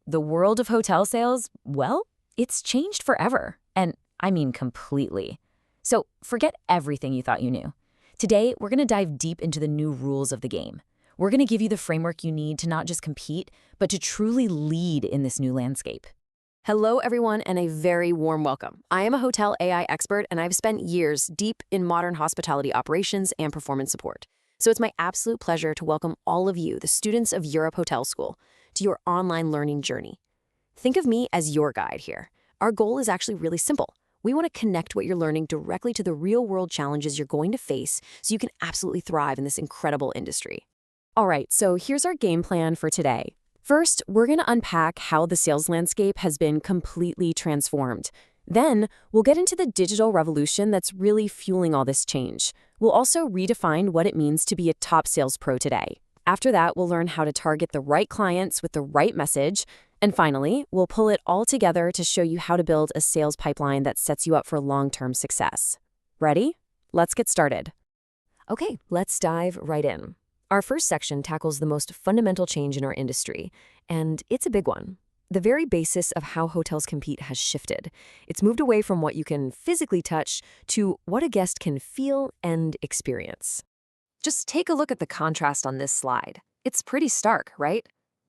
The world of hotel sales, well, it's changed forever. And I mean completely. So forget everything you thought you knew. Today, we're going to dive deep into the new rules of the game. We're going to give you the framework you need to not just compete, but to truly lead in this new landscape. Hello, everyone, and a very warm welcome. I am a hotel AI expert, and I've spent years deep in modern hospitality operations and performance support. So it's my absolute pleasure to welcome all of you, the students of Europe Hotel School, to your online learning journey. Think of me as your guide here. Our goal is actually really simple. We want to connect what you're learning directly to the real-world challenges you're going to face so you can absolutely thrive in this incredible industry. All right, so here's our game plan for today. First, we're going to unpack how the sales landscape has been completely transformed. Then, we'll get into the digital revolution that's really fueling all this change. We'll also redefine what it means to be a top sales pro today. After that, we'll learn how to target the right clients with the right message. And finally, we'll pull it all together to show you how to build a sales pipeline that sets you up for long-term success. Ready? Let's get started. Okay, let's dive right in. Our first section tackles the most fundamental change in our industry, and it's a big one. The very basis of how hotels compete has shifted. It's moved away from what you can physically touch to what a guest can feel and experience. Just take a look at the contrast on this slide. It's pretty stark, right?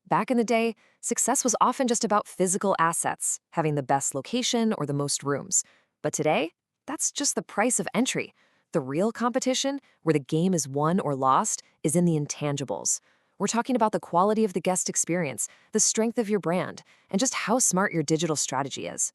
Back in the day, success was often just about physical assets, having the best location or the most rooms. But today, that's just the price of entry. The real competition, where the game is won or lost, is in the intangibles. We're talking about the quality of the guest experience, the strength of your brand, and just how smart your digital strategy is.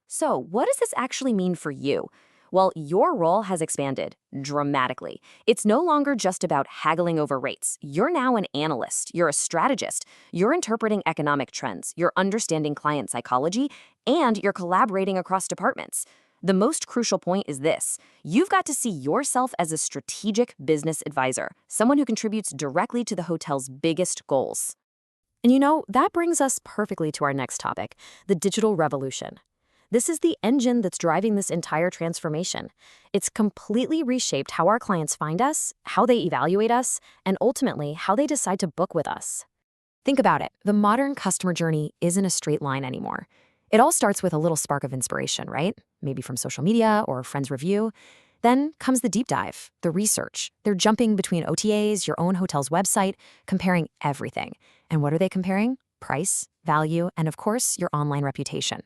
So, what does this actually mean for you? Well, your role has expanded dramatically. It's no longer just about haggling over rates. You're now an analyst. You're a strategist. You're interpreting economic trends. You're understanding client psychology, and you're collaborating across departments. The most crucial point is this. You've got to see yourself as a strategic business advisor, someone who contributes directly to the hotel's biggest goals. And that brings us perfectly to our next topic, the digital revolution. This is the engine that's driving this entire transformation. It's completely reshaped how our clients find us, how they evaluate us, and ultimately how they decide to book with us. Think about it. The modern customer journey isn't a straight line anymore. It all starts with a little spark of inspiration, right? Maybe from social media or a friend's review. Then comes the deep dive, the research. They're jumping between OTAs, your own hotel's website, comparing everything. And what are they comparing? Price, value, and of course, your online reputation.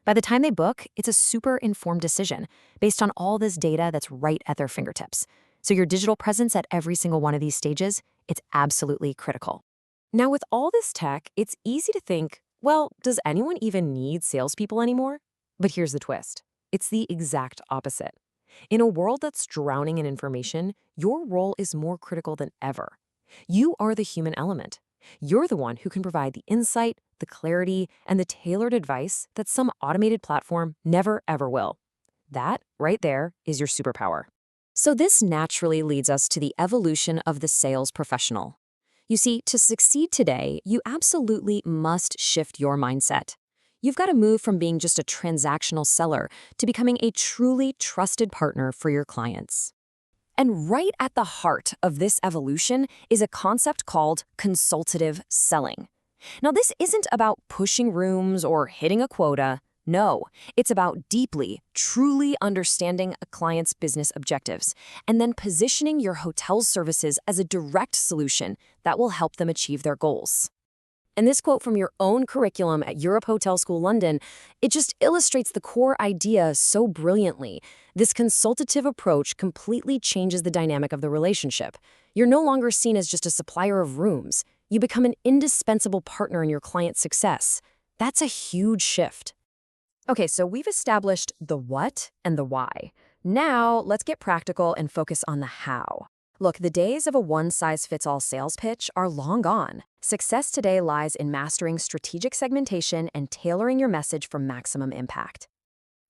By the time they book, it's a super informed decision based on all this data that's right at their fingertips. So your digital presence at every single one of these stages, it's absolutely critical. Now, with all this tech, it's easy to think, well, does anyone even need salespeople anymore? But here's the twist. It's the exact opposite. In a world that's drowning in information, your role is more critical than ever. You are the human element. You're the one who can provide the insight, the clarity, and the tailored advice that some automated platform never ever will. That, right there, is your superpower. So this naturally leads us to the evolution of the sales professional. You see, to succeed today, you absolutely must shift your mindset. You've got to move from being just a transactional seller to becoming a truly trusted partner for your clients. And right at the heart of this evolution is a concept called consultative selling. Now, this isn't about pushing rooms or hitting a quota. No, it's about deeply, truly understanding a client's business objectives and then positioning your hotel's services as a direct solution that will help them achieve their goals. And this quote from your own curriculum at Europe Hotel School London, it just illustrates the core idea so brilliantly. This consultative approach completely changes the dynamic of the relationship. You're no longer seen as just a supplier of rooms. You become an indispensable partner in your client's success. That's a huge shift. Okay, so we've established the what and the why. Now, let's get practical and focus on the how. Look, the days of a one-size-fits-all sales pitch are long gone. Success today lies in mastering strategic segmentation and tailoring your message for maximum impact.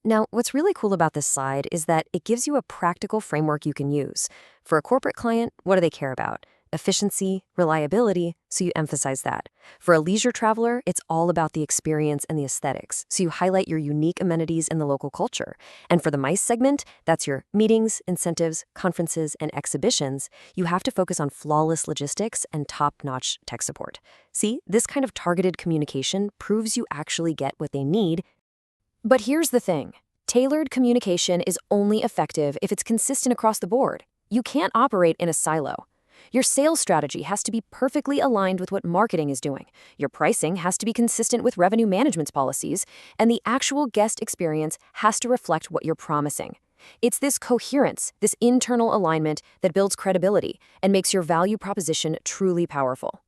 Now, what's really cool about this slide is that it gives you a practical framework you can use. For a corporate client, what do they care about? efficiency, reliability, so you emphasize that. For a leisure traveler, it's all about the experience and the aesthetics, so you highlight your unique amenities and the local culture. And for the MICE segment, that's your meetings, incentives, conferences, and exhibitions, you have to focus on flawless logistics and top-notch tech support. See, this kind of targeted communication proves you actually get what they need. But here's the thing. Tailored communication is only effective if it's consistent across the board. You can't operate in a silo. Your sales strategy has to be perfectly aligned with what marketing is doing. Your pricing has to be consistent with revenue management's policies, and the actual guest experience has to reflect what you're promising. It's this coherence, this internal alignment that builds credibility and makes your value proposition truly powerful.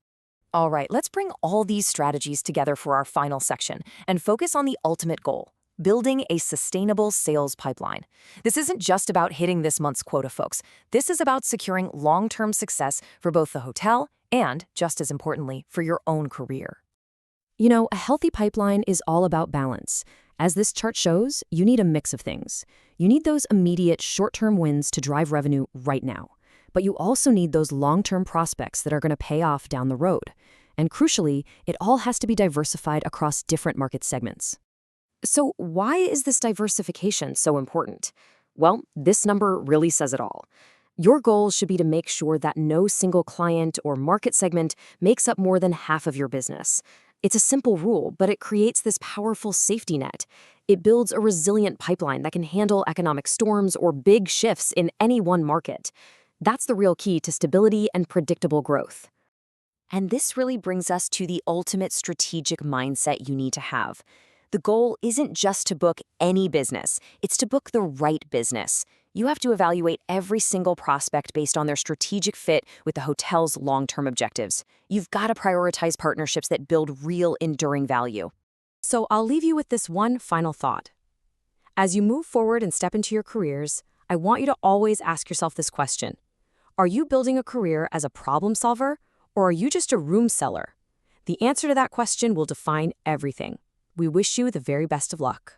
All right, let's bring all these strategies together for our final section and focus on the ultimate goal: building a sustainable sales pipeline. This isn't just about hitting this month's quota, folks. This is about securing long-term success for both the hotel and, just as importantly, for your own career. You know, a healthy pipeline is all about balance. As this chart shows, you need a mix of things. You need those immediate short-term wins to drive revenue right now. But you also need those long-term prospects that are going to pay off down the road. And crucially, it all has to be diversified across different market segments. So why is this diversification so important? Well, this number really says it all. Your goal should be to make sure that no single client or market segment makes up more than half of your business. It's a simple rule, but it creates this powerful safety net. It builds a resilient pipeline that can handle economic storms or big shifts in any one market. That's the real key to stability and predictable growth. And this really brings us to the ultimate strategic mindset you need to have. The goal isn't just to book any business, it's to book the right business. You have to evaluate every single prospect based on their strategic fit with the hotel's long-term objectives. You've got to prioritize partnerships that build real, enduring value. So I'll leave you with this one final thought. As you move forward and step into your careers, I want you to always ask yourself this question. Are you building a career as a problem solver, or are you just a room seller? The answer to that question will define everything. We wish you the very best of luck.